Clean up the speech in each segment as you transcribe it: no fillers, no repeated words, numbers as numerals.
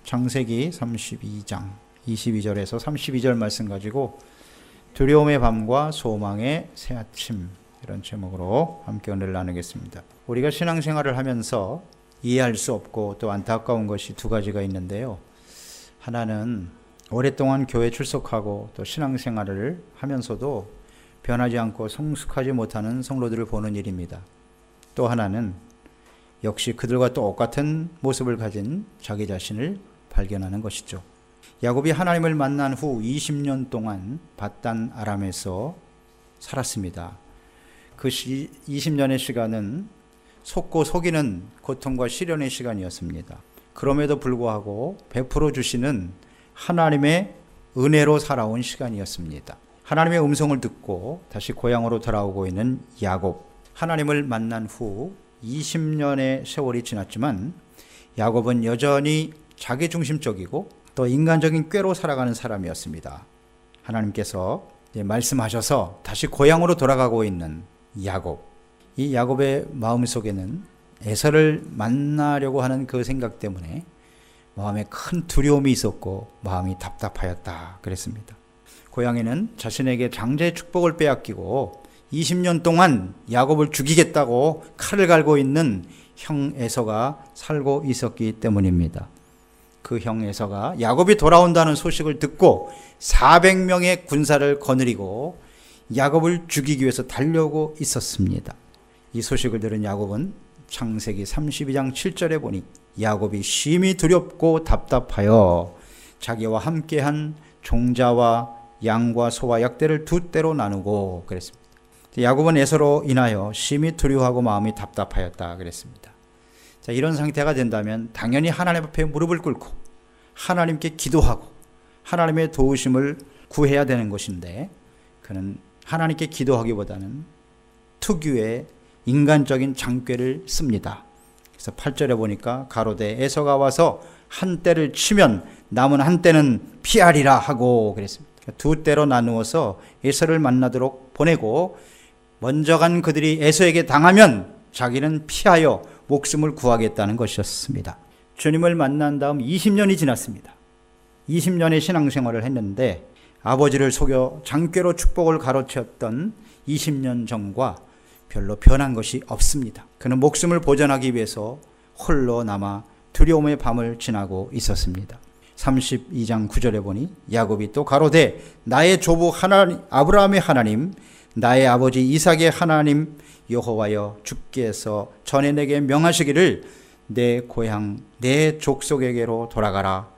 창세기 32장 22절에서 32절 말씀 가지고 두려움의 밤과 소망의 새아침, 이런 제목으로 함께 은혜를 나누겠습니다. 우리가 신앙생활을 하면서 이해할 수 없고 또 안타까운 것이 두 가지가 있는데요. 하나는 오랫동안 교회 출석하고 또 신앙생활을 하면서도 변하지 않고 성숙하지 못하는 성도들을 보는 일입니다. 또 하나는 역시 그들과 똑같은 모습을 가진 자기 자신을 발견하는 것이죠. 야곱이 하나님을 만난 후 20년 동안 밧단 아람에서 살았습니다. 그 20년의 시간은 속고 속이는 고통과 시련의 시간이었습니다. 그럼에도 불구하고 베풀어 주시는 하나님의 은혜로 살아온 시간이었습니다. 하나님의 음성을 듣고 다시 고향으로 돌아오고 있는 야곱. 하나님을 만난 후 20년의 세월이 지났지만 야곱은 여전히 자기중심적이고 또 인간적인 꾀로 살아가는 사람이었습니다. 하나님께서 말씀하셔서 다시 고향으로 돌아가고 있는 야곱. 이 야곱의 마음속에는 에서를 만나려고 하는 그 생각 때문에 마음에 큰 두려움이 있었고 마음이 답답하였다 그랬습니다. 고향에는 자신에게 장자의 축복을 빼앗기고 20년 동안 야곱을 죽이겠다고 칼을 갈고 있는 형 에서가 살고 있었기 때문입니다. 그 형 에서가 야곱이 돌아온다는 소식을 듣고 400명의 군사를 거느리고 야곱을 죽이기 위해서 달려오고 있었습니다. 이 소식을 들은 야곱은 창세기 32장 7절에 보니 야곱이 심히 두렵고 답답하여 자기와 함께한 종자와 양과 소와 약대를 두 떼로 나누고 그랬습니다. 야곱은 에서로 인하여 심히 두려워하고 마음이 답답하였다 그랬습니다. 자, 이런 상태가 된다면 당연히 하나님 앞에 무릎을 꿇고 하나님께 기도하고 하나님의 도우심을 구해야 되는 것인데 그는 하나님께 기도하기보다는 특유의 인간적인 장꾀를 씁니다. 그래서 8절에 보니까 가로되 에서가 와서 한 떼를 치면 남은 한 떼는 피하리라 하고 그랬습니다. 두 떼로 나누어서 에서를 만나도록 보내고 먼저 간 그들이 에서에게 당하면 자기는 피하여 목숨을 구하겠다는 것이었습니다. 주님을 만난 다음 20년이 지났습니다. 20년의 신앙생활을 했는데 아버지를 속여 장꾀로 축복을 가로채었던 20년 전과 별로 변한 것이 없습니다. 그는 목숨을 보존하기 위해서 홀로 남아 두려움의 밤을 지나고 있었습니다. 32장 9절에 보니 야곱이 또 가로되 나의 조부 하나님 아브라함의 하나님 나의 아버지 이삭의 하나님 여호와여 주께서 전에 내게 명하시기를 내 고향 내 족속에게로 돌아가라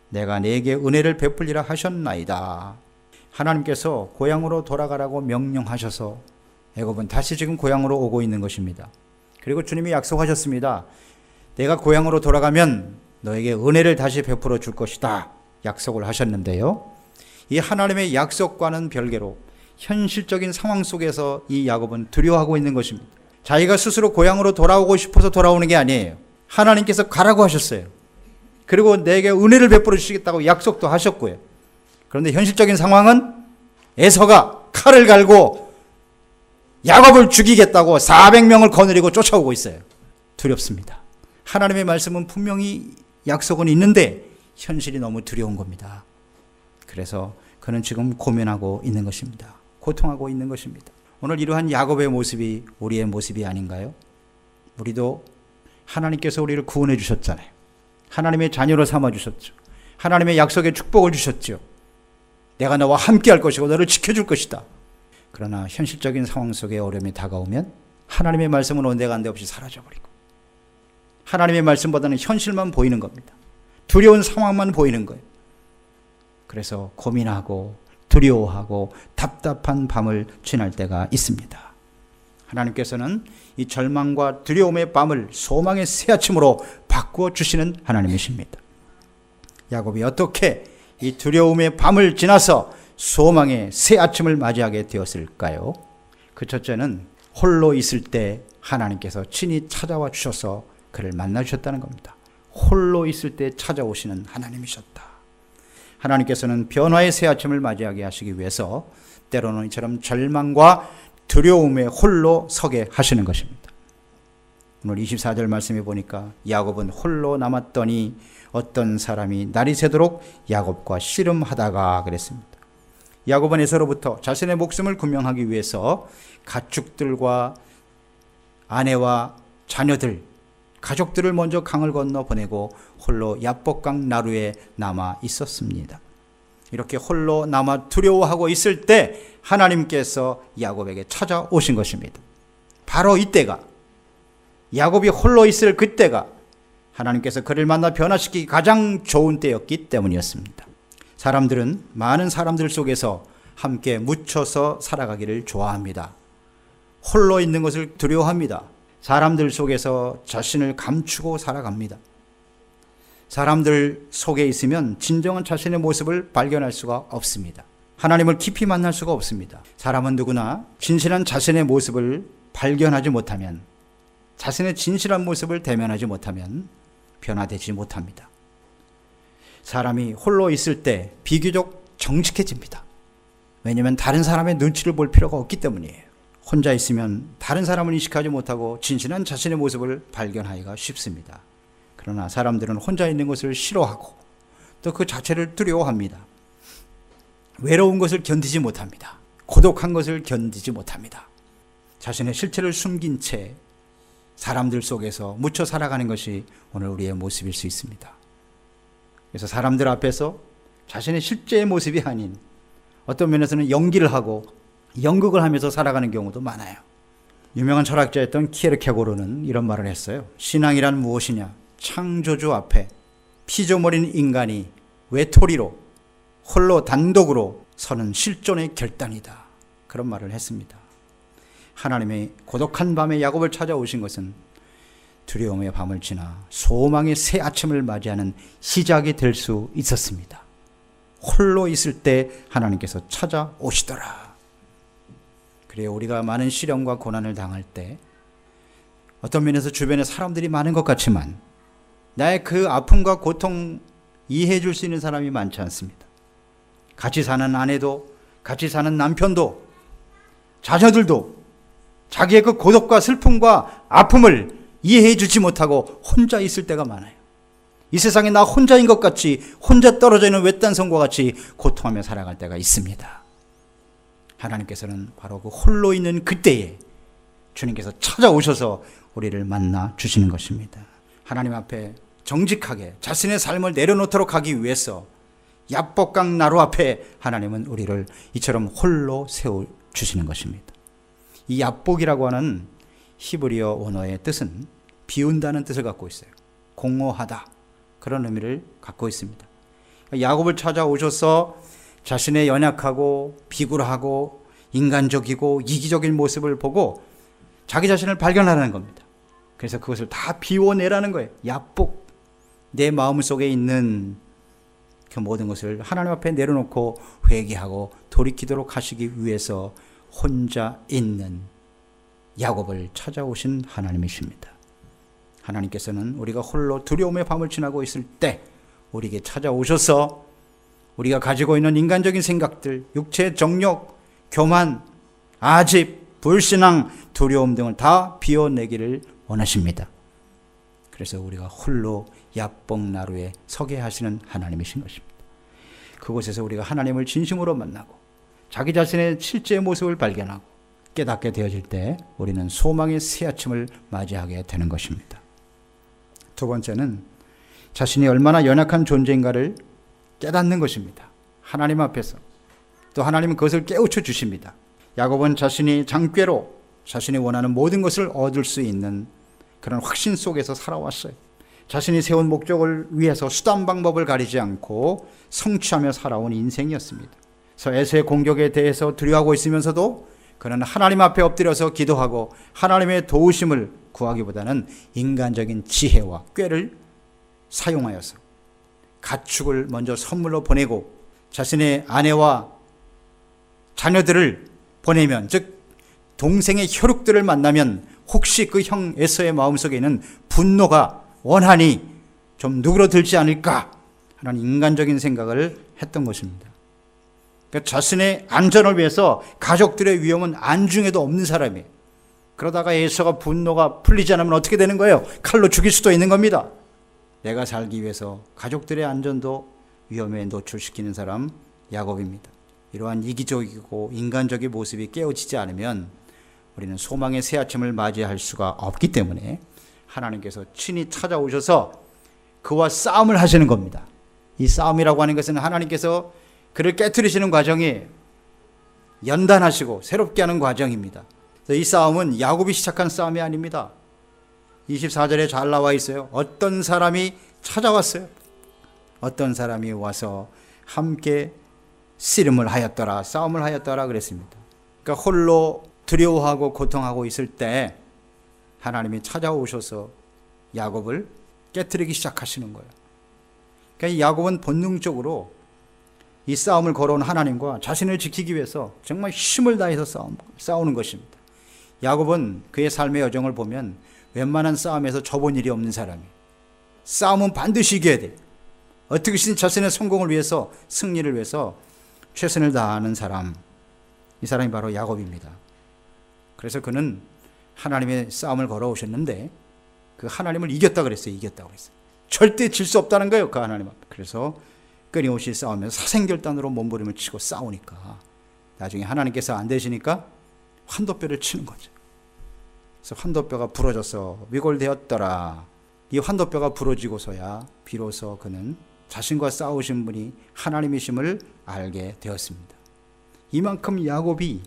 내가 내게 은혜를 베풀리라 하셨나이다. 하나님께서 고향으로 돌아가라고 명령하셔서 야곱은 다시 지금 고향으로 오고 있는 것입니다. 그리고 주님이 약속하셨습니다. 내가 고향으로 돌아가면 너에게 은혜를 다시 베풀어 줄 것이다 약속을 하셨는데요. 이 하나님의 약속과는 별개로 현실적인 상황 속에서 이 야곱은 두려워하고 있는 것입니다. 자기가 스스로 고향으로 돌아오고 싶어서 돌아오는 게 아니에요. 하나님께서 가라고 하셨어요. 그리고 내게 은혜를 베풀어 주시겠다고 약속도 하셨고요. 그런데 현실적인 상황은 에서가 칼을 갈고 야곱을 죽이겠다고 400명을 거느리고 쫓아오고 있어요. 두렵습니다. 하나님의 말씀은 분명히 약속은 있는데 현실이 너무 두려운 겁니다. 그래서 그는 지금 고민하고 있는 것입니다. 고통하고 있는 것입니다. 오늘 이러한 야곱의 모습이 우리의 모습이 아닌가요? 우리도 하나님께서 우리를 구원해 주셨잖아요. 하나님의 자녀로 삼아 주셨죠. 하나님의 약속의 축복을 주셨죠. 내가 너와 함께 할 것이고 너를 지켜줄 것이다. 그러나 현실적인 상황 속에 어려움이 다가오면 하나님의 말씀은 온데간데 없이 사라져버리고 하나님의 말씀보다는 현실만 보이는 겁니다. 두려운 상황만 보이는 거예요. 그래서 고민하고 두려워하고 답답한 밤을 지날 때가 있습니다. 하나님께서는 이 절망과 두려움의 밤을 소망의 새아침으로 바꾸어 주시는 하나님이십니다. 야곱이 어떻게 이 두려움의 밤을 지나서 소망의 새아침을 맞이하게 되었을까요? 그 첫째는 홀로 있을 때 하나님께서 친히 찾아와 주셔서 그를 만나 주셨다는 겁니다. 홀로 있을 때 찾아오시는 하나님이셨다. 하나님께서는 변화의 새아침을 맞이하게 하시기 위해서 때로는 이처럼 절망과 두려움에 홀로 서게 하시는 것입니다. 오늘 24절 말씀해 보니까 야곱은 홀로 남았더니 어떤 사람이 날이 새도록 야곱과 씨름하다가 그랬습니다. 야곱은 에서로부터 자신의 목숨을 구명하기 위해서 가축들과 아내와 자녀들, 가족들을 먼저 강을 건너 보내고 홀로 야복강 나루에 남아 있었습니다. 이렇게 홀로 남아 두려워하고 있을 때 하나님께서 야곱에게 찾아오신 것입니다. 바로 이때가, 야곱이 홀로 있을 그때가 하나님께서 그를 만나 변화시키기 가장 좋은 때였기 때문이었습니다. 사람들은 많은 사람들 속에서 함께 묻혀서 살아가기를 좋아합니다. 홀로 있는 것을 두려워합니다. 사람들 속에서 자신을 감추고 살아갑니다. 사람들 속에 있으면 진정한 자신의 모습을 발견할 수가 없습니다. 하나님을 깊이 만날 수가 없습니다. 사람은 누구나 진실한 자신의 모습을 발견하지 못하면, 자신의 진실한 모습을 대면하지 못하면 변화되지 못합니다. 사람이 홀로 있을 때 비교적 정직해집니다. 왜냐하면 다른 사람의 눈치를 볼 필요가 없기 때문이에요. 혼자 있으면 다른 사람을 인식하지 못하고 진실한 자신의 모습을 발견하기가 쉽습니다. 그러나 사람들은 혼자 있는 것을 싫어하고 또 그 자체를 두려워합니다. 외로운 것을 견디지 못합니다. 고독한 것을 견디지 못합니다. 자신의 실체를 숨긴 채 사람들 속에서 묻혀 살아가는 것이 오늘 우리의 모습일 수 있습니다. 그래서 사람들 앞에서 자신의 실제의 모습이 아닌 어떤 면에서는 연기를 하고 연극을 하면서 살아가는 경우도 많아요. 유명한 철학자였던 키에르케고르는 이런 말을 했어요. 신앙이란 무엇이냐? 창조주 앞에 피조물인 인간이 외톨이로 홀로 단독으로 서는 실존의 결단이다. 그런 말을 했습니다. 하나님의 고독한 밤에 야곱을 찾아오신 것은 두려움의 밤을 지나 소망의 새 아침을 맞이하는 시작이 될 수 있었습니다. 홀로 있을 때 하나님께서 찾아오시더라. 그래요. 우리가 많은 시련과 고난을 당할 때 어떤 면에서 주변에 사람들이 많은 것 같지만 나의 그 아픔과 고통 이해해 줄 수 있는 사람이 많지 않습니다. 같이 사는 아내도, 같이 사는 남편도, 자녀들도 자기의 그 고독과 슬픔과 아픔을 이해해 주지 못하고 혼자 있을 때가 많아요. 이 세상에 나 혼자인 것 같이, 혼자 떨어져 있는 외딴 섬과 같이 고통하며 살아갈 때가 있습니다. 하나님께서는 바로 그 홀로 있는 그때에 주님께서 찾아오셔서 우리를 만나 주시는 것입니다. 하나님 앞에 정직하게 자신의 삶을 내려놓도록 하기 위해서 야복강 나루 앞에 하나님은 우리를 이처럼 홀로 세워주시는 것입니다. 이 야복이라고 하는 히브리어 원어의 뜻은 비운다는 뜻을 갖고 있어요. 공허하다, 그런 의미를 갖고 있습니다. 야곱을 찾아오셔서 자신의 연약하고 비굴하고 인간적이고 이기적인 모습을 보고 자기 자신을 발견하라는 겁니다. 그래서 그것을 다 비워내라는 거예요. 야복, 내 마음속에 있는 그 모든 것을 하나님 앞에 내려놓고 회개하고 돌이키도록 하시기 위해서 혼자 있는 야곱을 찾아오신 하나님이십니다. 하나님께서는 우리가 홀로 두려움의 밤을 지나고 있을 때 우리에게 찾아오셔서 우리가 가지고 있는 인간적인 생각들, 육체의 정욕, 교만, 아집, 불신앙, 두려움 등을 다 비워내기를 원하십니다. 그래서 우리가 홀로 야복나루에 서게 하시는 하나님이신 것입니다. 그곳에서 우리가 하나님을 진심으로 만나고 자기 자신의 실제의 모습을 발견하고 깨닫게 되어질 때 우리는 소망의 새 아침을 맞이하게 되는 것입니다. 두 번째는 자신이 얼마나 연약한 존재인가를 깨닫는 것입니다. 하나님 앞에서. 또 하나님은 그것을 깨우쳐 주십니다. 야곱은 자신이 장꾀로 자신이 원하는 모든 것을 얻을 수 있는 그런 확신 속에서 살아왔어요. 자신이 세운 목적을 위해서 수단 방법을 가리지 않고 성취하며 살아온 인생이었습니다. 그래서 에서의 공격에 대해서 두려워하고 있으면서도 그는 하나님 앞에 엎드려서 기도하고 하나님의 도우심을 구하기보다는 인간적인 지혜와 꾀를 사용하여서 가축을 먼저 선물로 보내고 자신의 아내와 자녀들을 보내면, 즉 동생의 혈육들을 만나면 혹시 그 형 에서의 마음속에 있는 분노가, 원한이 좀 누그러들지 않을까 하는 인간적인 생각을 했던 것입니다. 그러니까 자신의 안전을 위해서 가족들의 위험은 안중에도 없는 사람이에요. 그러다가 에서가 분노가 풀리지 않으면 어떻게 되는 거예요? 칼로 죽일 수도 있는 겁니다. 내가 살기 위해서 가족들의 안전도 위험에 노출시키는 사람 야곱입니다. 이러한 이기적이고 인간적인 모습이 깨어지지 않으면 우리는 소망의 새 아침을 맞이할 수가 없기 때문에 하나님께서 친히 찾아오셔서 그와 싸움을 하시는 겁니다. 이 싸움이라고 하는 것은 하나님께서 그를 깨트리시는 과정이 연단하시고 새롭게 하는 과정입니다. 이 싸움은 야곱이 시작한 싸움이 아닙니다. 24절에 잘 나와 있어요. 어떤 사람이 찾아왔어요. 어떤 사람이 와서 함께 씨름을 하였더라, 싸움을 하였더라 그랬습니다. 그러니까 홀로 두려워하고 고통하고 있을 때 하나님이 찾아오셔서 야곱을 깨트리기 시작하시는 거예요. 그러니까 이 야곱은 본능적으로 이 싸움을 걸어온 하나님과 자신을 지키기 위해서 정말 힘을 다해서 싸우는 것입니다. 야곱은 그의 삶의 여정을 보면 웬만한 싸움에서 져본 일이 없는 사람이에요. 싸움은 반드시 이겨야 돼요. 어떻게든 자신의 성공을 위해서, 승리를 위해서 최선을 다하는 사람, 이 사람이 바로 야곱입니다. 그래서 그는 하나님의 싸움을 걸어오셨는데 그 하나님을 이겼다 그랬어요. 이겼다고 그랬어요. 절대 질 수 없다는 거예요. 그 하나님 앞에. 그래서 끊임없이 싸우면서 사생결단으로 몸부림을 치고 싸우니까 나중에 하나님께서 안 되시니까 환도뼈를 치는 거죠. 그래서 환도뼈가 부러져서 위골되었더라. 이 환도뼈가 부러지고서야 비로소 그는 자신과 싸우신 분이 하나님이심을 알게 되었습니다. 이만큼 야곱이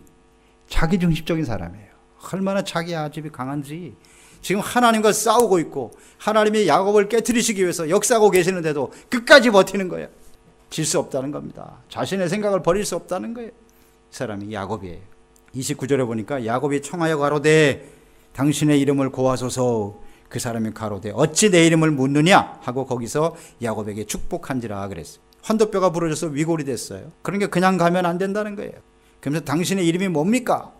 자기중심적인 사람이에요. 얼마나 자기 아집이 강한지. 지금 하나님과 싸우고 있고 하나님이 야곱을 깨트리시기 위해서 역사하고 계시는데도 끝까지 버티는 거예요. 질 수 없다는 겁니다. 자신의 생각을 버릴 수 없다는 거예요. 이 사람이 야곱이에요. 29절에 보니까 야곱이 청하여 가로되 당신의 이름을 고하소서. 그 사람이 가로되 어찌 내 이름을 묻느냐 하고 거기서 야곱에게 축복한지라 그랬어요. 환도뼈가 부러져서 위골이 됐어요. 그러니까 그냥 가면 안 된다는 거예요. 그러면서 당신의 이름이 뭡니까?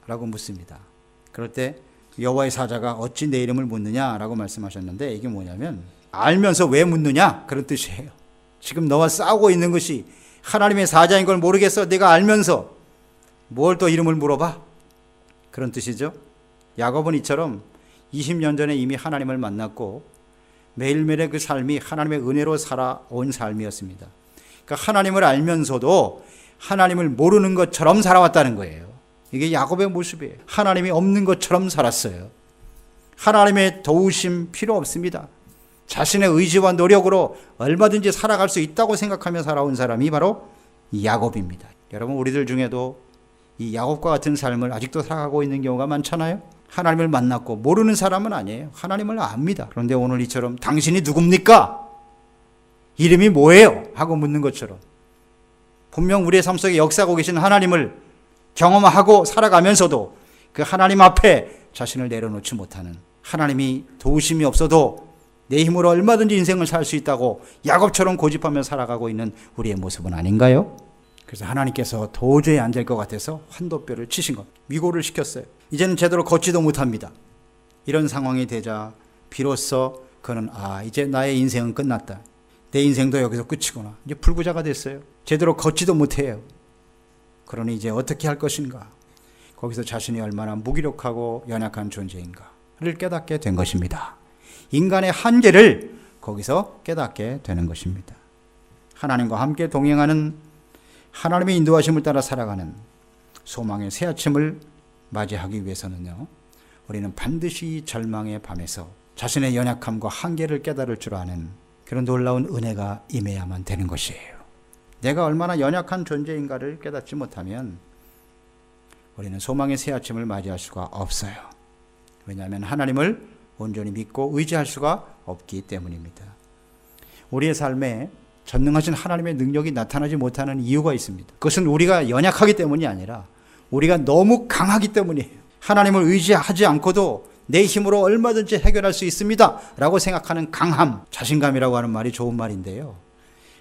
라고 묻습니다. 그럴 때 여호와의 사자가 어찌 내 이름을 묻느냐 라고 말씀하셨는데 이게 뭐냐면 알면서 왜 묻느냐 그런 뜻이에요. 지금 너와 싸우고 있는 것이 하나님의 사자인 걸 모르겠어. 내가 알면서 뭘 또 이름을 물어봐? 그런 뜻이죠. 야곱은 이처럼 20년 전에 이미 하나님을 만났고 매일매일의 그 삶이 하나님의 은혜로 살아온 삶이었습니다. 그러니까 하나님을 알면서도 하나님을 모르는 것처럼 살아왔다는 거예요. 이게 야곱의 모습이에요. 하나님이 없는 것처럼 살았어요. 하나님의 도우심 필요 없습니다. 자신의 의지와 노력으로 얼마든지 살아갈 수 있다고 생각하며 살아온 사람이 바로 야곱입니다. 여러분, 우리들 중에도 이 야곱과 같은 삶을 아직도 살아가고 있는 경우가 많잖아요. 하나님을 만났고 모르는 사람은 아니에요. 하나님을 압니다. 그런데 오늘 이처럼 당신이 누굽니까? 이름이 뭐예요? 하고 묻는 것처럼 분명 우리의 삶 속에 역사하고 계신 하나님을 경험하고 살아가면서도 그 하나님 앞에 자신을 내려놓지 못하는, 하나님이 도우심이 없어도 내 힘으로 얼마든지 인생을 살 수 있다고 야곱처럼 고집하며 살아가고 있는 우리의 모습은 아닌가요? 그래서 하나님께서 도저히 안 될 것 같아서 환도뼈를 치신 것, 위고를 시켰어요. 이제는 제대로 걷지도 못합니다. 이런 상황이 되자 비로소 그는 이제 나의 인생은 끝났다. 내 인생도 여기서 끝이구나. 이제 불구자가 됐어요. 제대로 걷지도 못해요. 그러니 이제 어떻게 할 것인가? 거기서 자신이 얼마나 무기력하고 연약한 존재인가를 깨닫게 된 것입니다. 인간의 한계를 거기서 깨닫게 되는 것입니다. 하나님과 함께 동행하는, 하나님의 인도하심을 따라 살아가는 소망의 새 아침을 맞이하기 위해서는요, 우리는 반드시 절망의 밤에서 자신의 연약함과 한계를 깨달을 줄 아는 그런 놀라운 은혜가 임해야만 되는 것이에요. 내가 얼마나 연약한 존재인가를 깨닫지 못하면 우리는 소망의 새 아침을 맞이할 수가 없어요. 왜냐하면 하나님을 온전히 믿고 의지할 수가 없기 때문입니다. 우리의 삶에 전능하신 하나님의 능력이 나타나지 못하는 이유가 있습니다. 그것은 우리가 연약하기 때문이 아니라 우리가 너무 강하기 때문이에요. 하나님을 의지하지 않고도 내 힘으로 얼마든지 해결할 수 있습니다 라고 생각하는 강함, 자신감이라고 하는 말이 좋은 말인데요,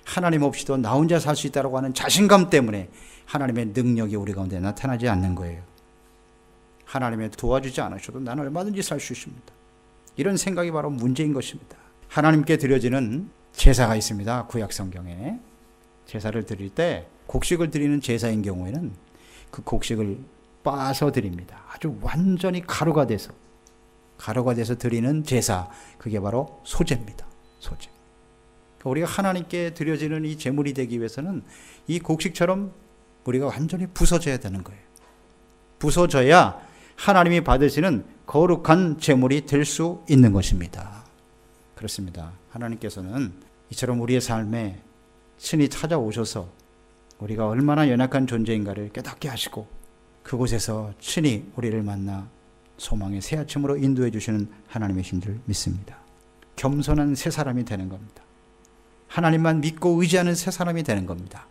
하나님 없이도 나 혼자 살 수 있다고 하는 자신감 때문에 하나님의 능력이 우리 가운데 나타나지 않는 거예요. 하나님의 도와주지 않으셔도 나는 얼마든지 살 수 있습니다. 이런 생각이 바로 문제인 것입니다. 하나님께 드려지는 제사가 있습니다. 구약 성경에 제사를 드릴 때 곡식을 드리는 제사인 경우에는 그 곡식을 빻아서 드립니다. 아주 완전히 가루가 돼서 드리는 제사, 그게 바로 소제입니다. 소재. 우리가 하나님께 드려지는 이 제물이 되기 위해서는 이 곡식처럼 우리가 완전히 부서져야 되는 거예요. 부서져야 하나님이 받으시는 거룩한 제물이 될 수 있는 것입니다. 그렇습니다. 하나님께서는 이처럼 우리의 삶에 신이 찾아오셔서 우리가 얼마나 연약한 존재인가를 깨닫게 하시고 그곳에서 친히 우리를 만나 소망의 새 아침으로 인도해 주시는 하나님이신 줄 믿습니다. 겸손한 새 사람이 되는 겁니다. 하나님만 믿고 의지하는 새 사람이 되는 겁니다.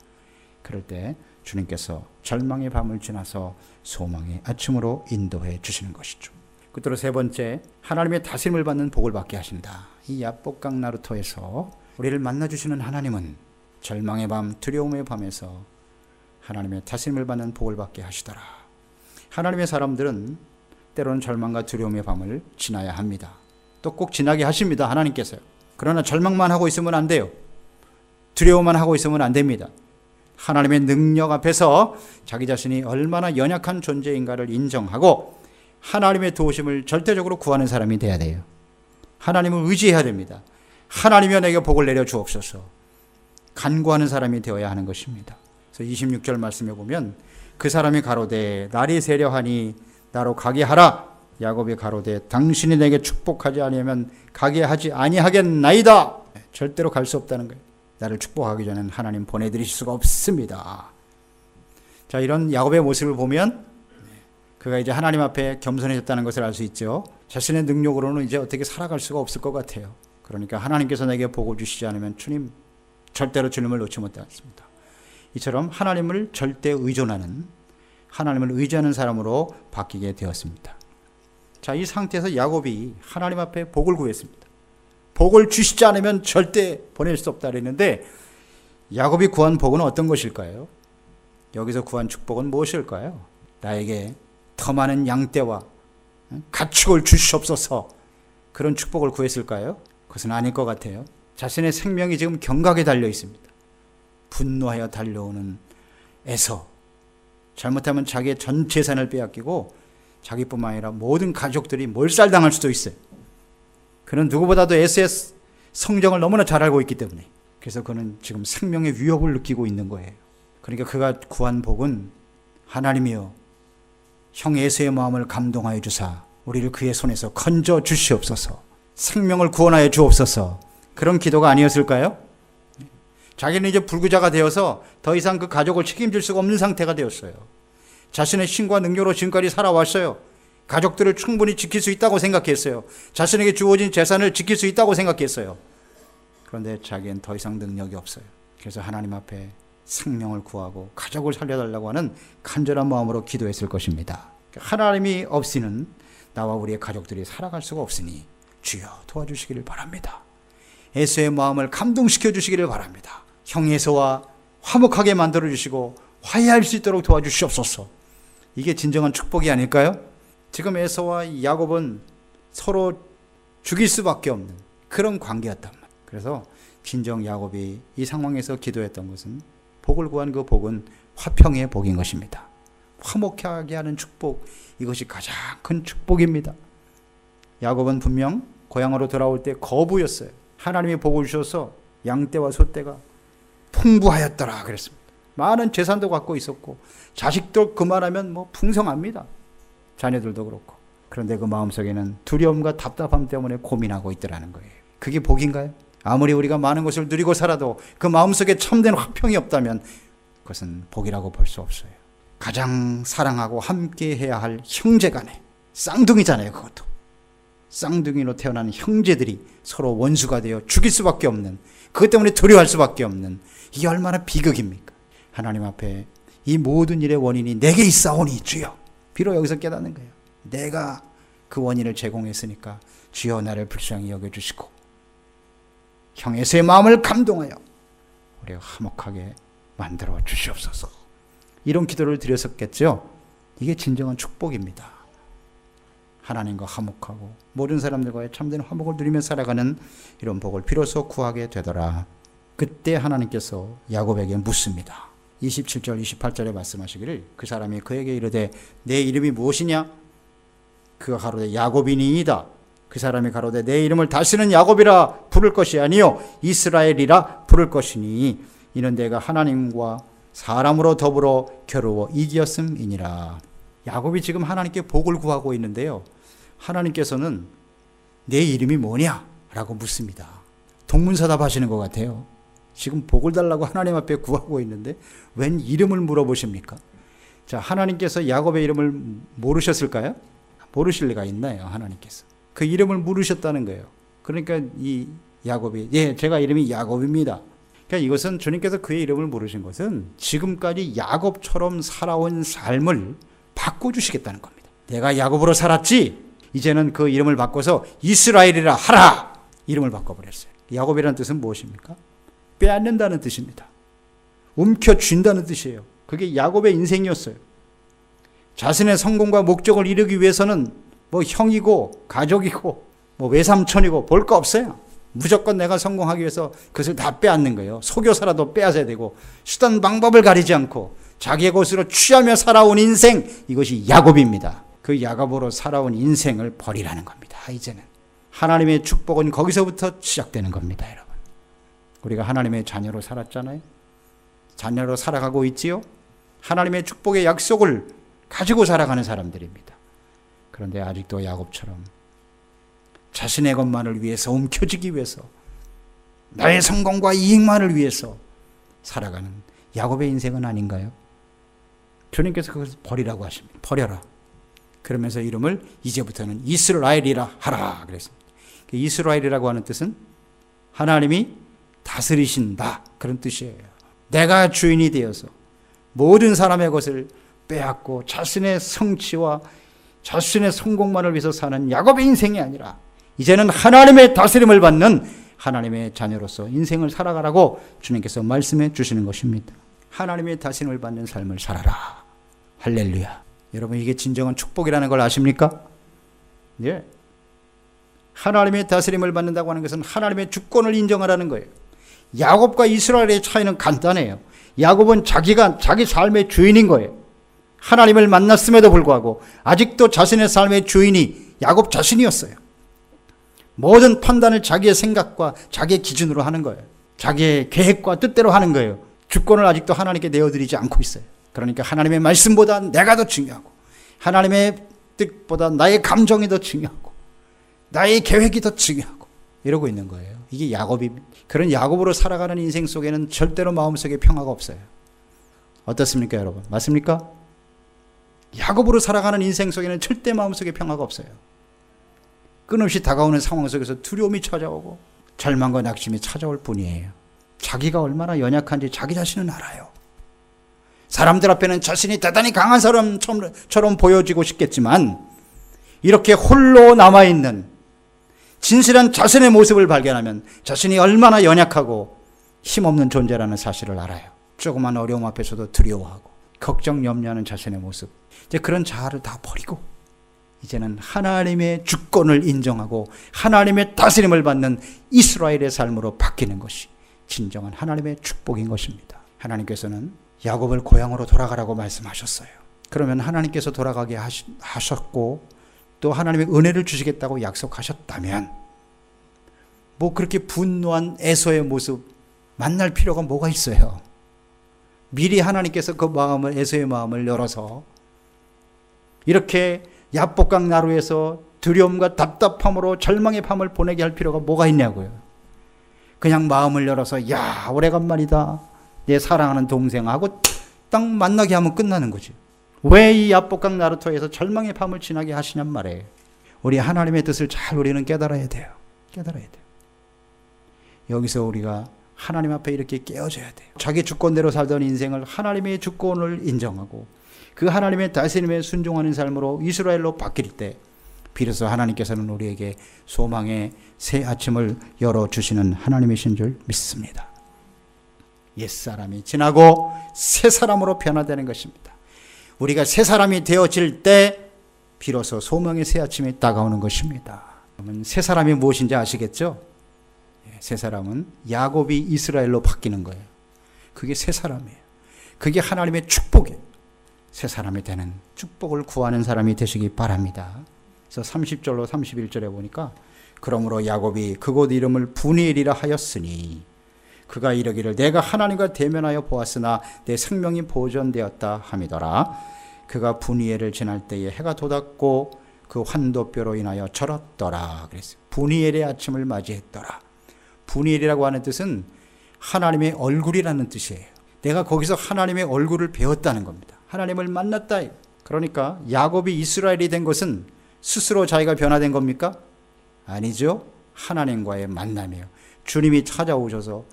그럴 때 주님께서 절망의 밤을 지나서 소망의 아침으로 인도해 주시는 것이죠. 끝으로 세 번째, 하나님의 다스림을 받는 복을 받게 하신다. 이 야복강 나루토에서 우리를 만나주시는 하나님은 절망의 밤, 두려움의 밤에서 하나님의 다스림을 받는 복을 받게 하시더라. 하나님의 사람들은 때로는 절망과 두려움의 밤을 지나야 합니다. 또 꼭 지나게 하십니다. 하나님께서요. 그러나 절망만 하고 있으면 안 돼요. 두려움만 하고 있으면 안 됩니다. 하나님의 능력 앞에서 자기 자신이 얼마나 연약한 존재인가를 인정하고 하나님의 도우심을 절대적으로 구하는 사람이 돼야 돼요. 하나님을 의지해야 됩니다. 하나님이여 내게 복을 내려 주옵소서. 간구하는 사람이 되어야 하는 것입니다. 그래서 26절 말씀에 보면 그 사람이 가로되 날이 세려하니 나로 가게 하라. 야곱이 가로되 당신이 내게 축복하지 아니하면 가게 하지 아니하겠나이다. 절대로 갈 수 없다는 거예요. 나를 축복하기 전에는 하나님 보내드리실 수가 없습니다. 자, 이런 야곱의 모습을 보면 그가 이제 하나님 앞에 겸손해졌다는 것을 알 수 있죠. 자신의 능력으로는 이제 어떻게 살아갈 수가 없을 것 같아요. 그러니까 하나님께서 내게 복을 주시지 않으면 주님 절대로 주님을 놓지 못하겠습니다. 이처럼 하나님을 절대 의존하는, 하나님을 의지하는 사람으로 바뀌게 되었습니다. 자, 이 상태에서 야곱이 하나님 앞에 복을 구했습니다. 복을 주시지 않으면 절대 보낼 수 없다 그랬는데 야곱이 구한 복은 어떤 것일까요? 여기서 구한 축복은 무엇일까요? 나에게 더 많은 양떼와 가축을 주시옵소서, 그런 축복을 구했을까요? 그것은 아닐 것 같아요. 자신의 생명이 지금 경각에 달려 있습니다. 분노하여 달려오는 에서, 잘못하면 자기의 전 재산을 빼앗기고 자기뿐만 아니라 모든 가족들이 몰살당할 수도 있어요. 그는 누구보다도 에서의 성정을 너무나 잘 알고 있기 때문에, 그래서 그는 지금 생명의 위협을 느끼고 있는 거예요. 그러니까 그가 구한 복은 하나님이여 형 에서의 마음을 감동하여 주사 우리를 그의 손에서 건져 주시옵소서, 생명을 구원하여 주옵소서, 그런 기도가 아니었을까요? 자기는 이제 불구자가 되어서 더 이상 그 가족을 책임질 수가 없는 상태가 되었어요. 자신의 신과 능력으로 지금까지 살아왔어요. 가족들을 충분히 지킬 수 있다고 생각했어요. 자신에게 주어진 재산을 지킬 수 있다고 생각했어요. 그런데 자기는 더 이상 능력이 없어요. 그래서 하나님 앞에 생명을 구하고 가족을 살려달라고 하는 간절한 마음으로 기도했을 것입니다. 하나님이 없이는 나와 우리의 가족들이 살아갈 수가 없으니 주여 도와주시기를 바랍니다. 에서의 마음을 감동시켜 주시기를 바랍니다. 형 에서와 화목하게 만들어 주시고 화해할 수 있도록 도와주시옵소서. 이게 진정한 축복이 아닐까요? 지금 에서와 야곱은 서로 죽일 수밖에 없는 그런 관계였단 말이에요. 그래서 진정 야곱이 이 상황에서 기도했던 것은, 복을 구한 그 복은 화평의 복인 것입니다. 화목하게 하는 축복, 이것이 가장 큰 축복입니다. 야곱은 분명 고향으로 돌아올 때 거부였어요. 하나님이 복을 주셔서 양떼와 소떼가 풍부하였더라 그랬습니다. 많은 재산도 갖고 있었고 자식도 그만하면 뭐 풍성합니다. 자녀들도 그렇고. 그런데 그 마음속에는 두려움과 답답함 때문에 고민하고 있더라는 거예요. 그게 복인가요? 아무리 우리가 많은 것을 누리고 살아도 그 마음속에 참된 화평이 없다면 그것은 복이라고 볼 수 없어요. 가장 사랑하고 함께 해야 할 형제간에, 쌍둥이잖아요. 그것도 쌍둥이로 태어난 형제들이 서로 원수가 되어 죽일 수밖에 없는, 그것 때문에 두려워할 수밖에 없는, 이게 얼마나 비극입니까? 하나님 앞에 이 모든 일의 원인이 내게 있사오니 주여, 비로 여기서 깨닫는 거예요. 내가 그 원인을 제공했으니까 주여 나를 불쌍히 여겨주시고 형 에서의 마음을 감동하여 우리가 화목하게 만들어 주시옵소서. 이런 기도를 드렸었겠죠. 이게 진정한 축복입니다. 하나님과 화목하고 모든 사람들과의 참된 화목을 누리며 살아가는 이런 복을 비로소 구하게 되더라. 그때 하나님께서 야곱에게 묻습니다. 27절 28절에 말씀하시기를, 그 사람이 그에게 이르되 내 이름이 무엇이냐? 그가 가로되 야곱이니이다. 그 사람이 가로되 내 이름을 다시는 야곱이라 부를 것이 아니요 이스라엘이라 부를 것이니 이는 내가 하나님과 사람으로 더불어 겨루어 이기었음이니라. 야곱이 지금 하나님께 복을 구하고 있는데요, 하나님께서는 내 이름이 뭐냐? 라고 묻습니다. 동문서답 하시는 것 같아요. 지금 복을 달라고 하나님 앞에 구하고 있는데 웬 이름을 물어보십니까? 자, 하나님께서 야곱의 이름을 모르셨을까요? 모르실 리가 있나요? 하나님께서 그 이름을 물으셨다는 거예요. 그러니까 이 야곱이, 예, 제가 이름이 야곱입니다. 그러니까 이것은 주님께서 그의 이름을 물으신 것은 지금까지 야곱처럼 살아온 삶을 바꿔주시겠다는 겁니다. 내가 야곱으로 살았지, 이제는 그 이름을 바꿔서 이스라엘이라 하라. 이름을 바꿔버렸어요. 야곱이라는 뜻은 무엇입니까? 빼앗는다는 뜻입니다. 움켜쥔다는 뜻이에요. 그게 야곱의 인생이었어요. 자신의 성공과 목적을 이루기 위해서는 뭐 형이고 가족이고 뭐 외삼촌이고 볼 거 없어요. 무조건 내가 성공하기 위해서 그것을 다 빼앗는 거예요. 속여서라도 빼앗아야 되고 수단 방법을 가리지 않고 자기의 것으로 취하며 살아온 인생, 이것이 야곱입니다. 그 야곱으로 살아온 인생을 버리라는 겁니다. 이제는 하나님의 축복은 거기서부터 시작되는 겁니다. 여러분, 우리가 하나님의 자녀로 살았잖아요. 자녀로 살아가고 있지요. 하나님의 축복의 약속을 가지고 살아가는 사람들입니다. 그런데 아직도 야곱처럼 자신의 것만을 위해서, 움켜쥐기 위해서, 나의 성공과 이익만을 위해서 살아가는 야곱의 인생은 아닌가요? 주님께서 그것을 버리라고 하십니다. 버려라. 그러면서 이름을 이제부터는 이스라엘이라 하라 그랬습니다. 이스라엘이라고 하는 뜻은 하나님이 다스리신다, 그런 뜻이에요. 내가 주인이 되어서 모든 사람의 것을 빼앗고 자신의 성취와 자신의 성공만을 위해서 사는 야곱의 인생이 아니라 이제는 하나님의 다스림을 받는 하나님의 자녀로서 인생을 살아가라고 주님께서 말씀해 주시는 것입니다. 하나님의 다스림을 받는 삶을 살아라. 할렐루야. 여러분, 이게 진정한 축복이라는 걸 아십니까? 예. 하나님의 다스림을 받는다고 하는 것은 하나님의 주권을 인정하라는 거예요. 야곱과 이스라엘의 차이는 간단해요. 야곱은 자기가 자기 삶의 주인인 거예요. 하나님을 만났음에도 불구하고 아직도 자신의 삶의 주인이 야곱 자신이었어요. 모든 판단을 자기의 생각과 자기의 기준으로 하는 거예요. 자기의 계획과 뜻대로 하는 거예요. 주권을 아직도 하나님께 내어드리지 않고 있어요. 그러니까 하나님의 말씀보다 내가 더 중요하고, 하나님의 뜻보다 나의 감정이 더 중요하고, 나의 계획이 더 중요하고 이러고 있는 거예요. 이게 야곱이, 그런 야곱으로 살아가는 인생 속에는 절대로 마음속에 평화가 없어요. 어떻습니까, 여러분? 맞습니까? 야곱으로 살아가는 인생 속에는 절대 마음속에 평화가 없어요. 끊임없이 다가오는 상황 속에서 두려움이 찾아오고 절망과 낙심이 찾아올 뿐이에요. 자기가 얼마나 연약한지 자기 자신은 알아요. 사람들 앞에는 자신이 대단히 강한 사람처럼 보여지고 싶겠지만 이렇게 홀로 남아있는 진실한 자신의 모습을 발견하면 자신이 얼마나 연약하고 힘없는 존재라는 사실을 알아요. 조그만 어려움 앞에서도 두려워하고 걱정 염려하는 자신의 모습, 이제 그런 자아를 다 버리고 이제는 하나님의 주권을 인정하고 하나님의 다스림을 받는 이스라엘의 삶으로 바뀌는 것이 진정한 하나님의 축복인 것입니다. 하나님께서는 야곱을 고향으로 돌아가라고 말씀하셨어요. 그러면 하나님께서 돌아가게 하셨고 또 하나님의 은혜를 주시겠다고 약속하셨다면 뭐 그렇게 분노한 에서의 모습 만날 필요가 뭐가 있어요? 미리 하나님께서 그 마음을, 에서의 마음을 열어서 이렇게 야복강 나루에서 두려움과 답답함으로 절망의 밤을 보내게 할 필요가 뭐가 있냐고요. 그냥 마음을 열어서 야, 오래간만이다, 내 사랑하는 동생하고 딱 만나게 하면 끝나는 거지. 왜 이 야복강 나루터에서 절망의 밤을 지나게 하시냔 말이에요. 우리 하나님의 뜻을 잘 우리는 깨달아야 돼요. 깨달아야 돼요. 여기서 우리가 하나님 앞에 이렇게 깨어져야 돼요. 자기 주권대로 살던 인생을 하나님의 주권을 인정하고 그 하나님의 다스림에 순종하는 삶으로 이스라엘로 바뀔 때 비로소 하나님께서는 우리에게 소망의 새 아침을 열어주시는 하나님이신 줄 믿습니다. 옛사람이 지나고 새 사람으로 변화되는 것입니다. 우리가 새 사람이 되어질 때 비로소 소망의 새 아침이 다가오는 것입니다. 그러면 새 사람이 무엇인지 아시겠죠? 새 사람은 야곱이 이스라엘로 바뀌는 거예요. 그게 새 사람이에요. 그게 하나님의 축복이에요. 새 사람이 되는 축복을 구하는 사람이 되시기 바랍니다. 그래서 30절로 31절에 보니까 그러므로 야곱이 그곳 이름을 분이엘이라 하였으니 그가 이르기를 내가 하나님과 대면하여 보았으나 내 생명이 보존되었다 함이더라. 그가 분이엘을 지날 때에 해가 돋았고 그 환도뼈로 인하여 절었더라. 그랬어요. 분이엘의 아침을 맞이했더라. 분이엘이라고 하는 뜻은 하나님의 얼굴이라는 뜻이에요. 내가 거기서 하나님의 얼굴을 배웠다는 겁니다. 하나님을 만났다. 그러니까 야곱이 이스라엘이 된 것은 스스로 자기가 변화된 겁니까? 아니죠. 하나님과의 만남이에요. 주님이 찾아오셔서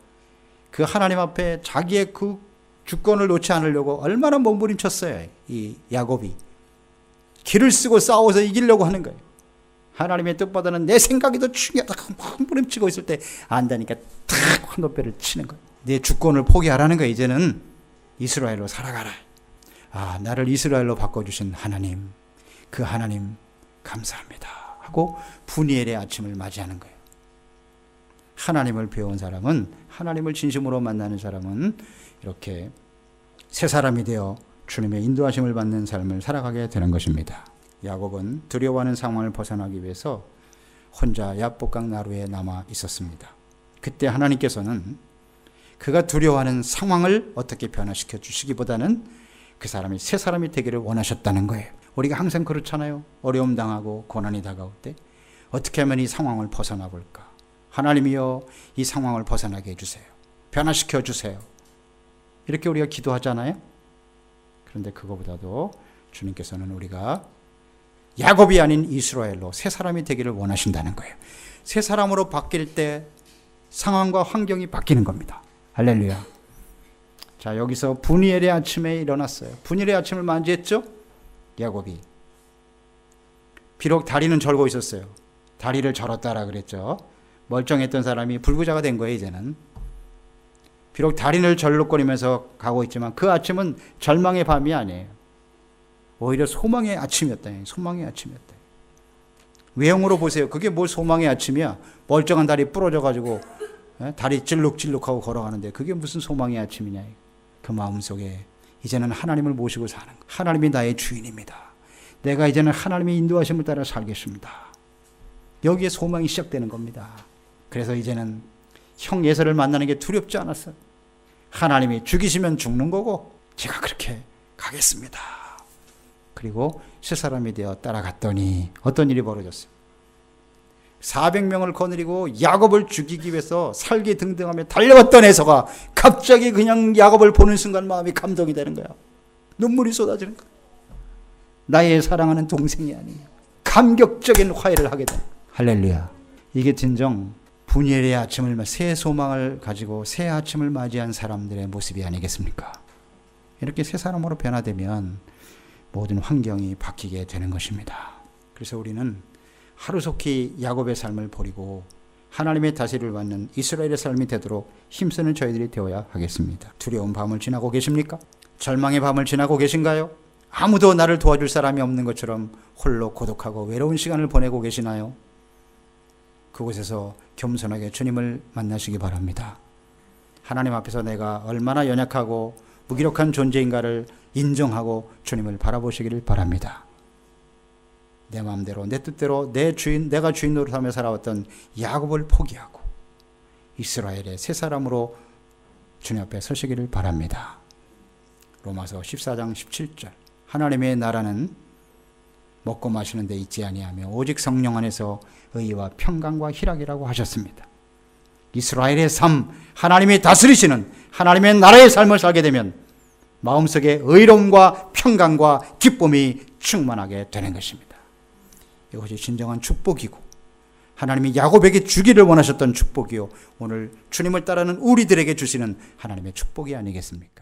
그 하나님 앞에 자기의 그 주권을 놓지 않으려고 얼마나 몸부림쳤어요. 이 야곱이. 길을 쓰고 싸워서 이기려고 하는 거예요. 하나님의 뜻보다는 내 생각이 더 중요하다. 몸부림치고 있을 때 안다니까 탁 환도뼈를 치는 거예요. 내 주권을 포기하라는 거예요. 이제는 이스라엘로 살아가라. 아, 나를 이스라엘로 바꿔주신 하나님, 그 하나님 감사합니다 하고 분이엘의 아침을 맞이하는 거예요. 하나님을 배운 사람은, 하나님을 진심으로 만나는 사람은 이렇게 새 사람이 되어 주님의 인도하심을 받는 삶을 살아가게 되는 것입니다. 야곱은 두려워하는 상황을 벗어나기 위해서 혼자 야복강 나루에 남아 있었습니다. 그때 하나님께서는 그가 두려워하는 상황을 어떻게 변화시켜 주시기보다는 그 사람이 새 사람이 되기를 원하셨다는 거예요. 우리가 항상 그렇잖아요. 어려움 당하고 고난이 다가올 때 어떻게 하면 이 상황을 벗어나 볼까? 하나님이여, 이 상황을 벗어나게 해주세요. 변화시켜 주세요. 이렇게 우리가 기도하잖아요. 그런데 그거보다도 주님께서는 우리가 야곱이 아닌 이스라엘로 새 사람이 되기를 원하신다는 거예요. 새 사람으로 바뀔 때 상황과 환경이 바뀌는 겁니다. 할렐루야. 자, 여기서 분이엘의 아침에 일어났어요. 분이엘의 아침을 맞이했죠? 야곱이. 비록 다리는 절고 있었어요. 다리를 절었다라 그랬죠. 멀쩡했던 사람이 불구자가 된 거예요, 이제는. 비록 다리를 절룩거리면서 가고 있지만 그 아침은 절망의 밤이 아니에요. 오히려 소망의 아침이었다. 소망의 아침이었다. 외형으로 보세요. 그게 뭘 소망의 아침이야. 멀쩡한 다리 부러져가지고 다리 찔룩찔룩하고 걸어가는데 그게 무슨 소망의 아침이냐. 그 마음속에 이제는 하나님을 모시고 사는 거. 하나님이 나의 주인입니다. 내가 이제는 하나님의 인도하심을 따라 살겠습니다. 여기에 소망이 시작되는 겁니다. 그래서 이제는 형 예서를 만나는 게 두렵지 않았어요. 하나님이 죽이시면 죽는 거고 제가 그렇게 가겠습니다. 그리고 새 사람이 되어 따라갔더니 어떤 일이 벌어졌어요. 400명을 거느리고 야곱을 죽이기 위해서 살기등등하며 달려왔던 에서가 갑자기 그냥 야곱을 보는 순간 마음이 감동이 되는 거야. 눈물이 쏟아지는 거야. 나의 사랑하는 동생이 아니에요. 감격적인 화해를 하게 돼. 할렐루야. 이게 진정 분이엘의 아침을, 새 소망을 가지고 새 아침을 맞이한 사람들의 모습이 아니겠습니까? 이렇게 새 사람으로 변화되면 모든 환경이 바뀌게 되는 것입니다. 그래서 우리는 하루속히 야곱의 삶을 버리고 하나님의 다스림을 받는 이스라엘의 삶이 되도록 힘쓰는 저희들이 되어야 하겠습니다. 두려운 밤을 지나고 계십니까? 절망의 밤을 지나고 계신가요? 아무도 나를 도와줄 사람이 없는 것처럼 홀로 고독하고 외로운 시간을 보내고 계시나요? 그곳에서 겸손하게 주님을 만나시기 바랍니다. 하나님 앞에서 내가 얼마나 연약하고 무기력한 존재인가를 인정하고 주님을 바라보시기를 바랍니다. 내 마음대로, 내 뜻대로 내가 주인 노릇하며 살아왔던 야곱을 포기하고 이스라엘의 새 사람으로 주님 앞에 서시기를 바랍니다. 로마서 14장 17절. 하나님의 나라는 먹고 마시는 데 있지 아니하며 오직 성령 안에서 의와 평강과 희락이라고 하셨습니다. 이스라엘의 삶, 하나님이 다스리시는 하나님의 나라의 삶을 살게 되면 마음속에 의로움과 평강과 기쁨이 충만하게 되는 것입니다. 이것이 진정한 축복이고 하나님이 야곱에게 주기를 원하셨던 축복이요, 오늘 주님을 따르는 우리들에게 주시는 하나님의 축복이 아니겠습니까?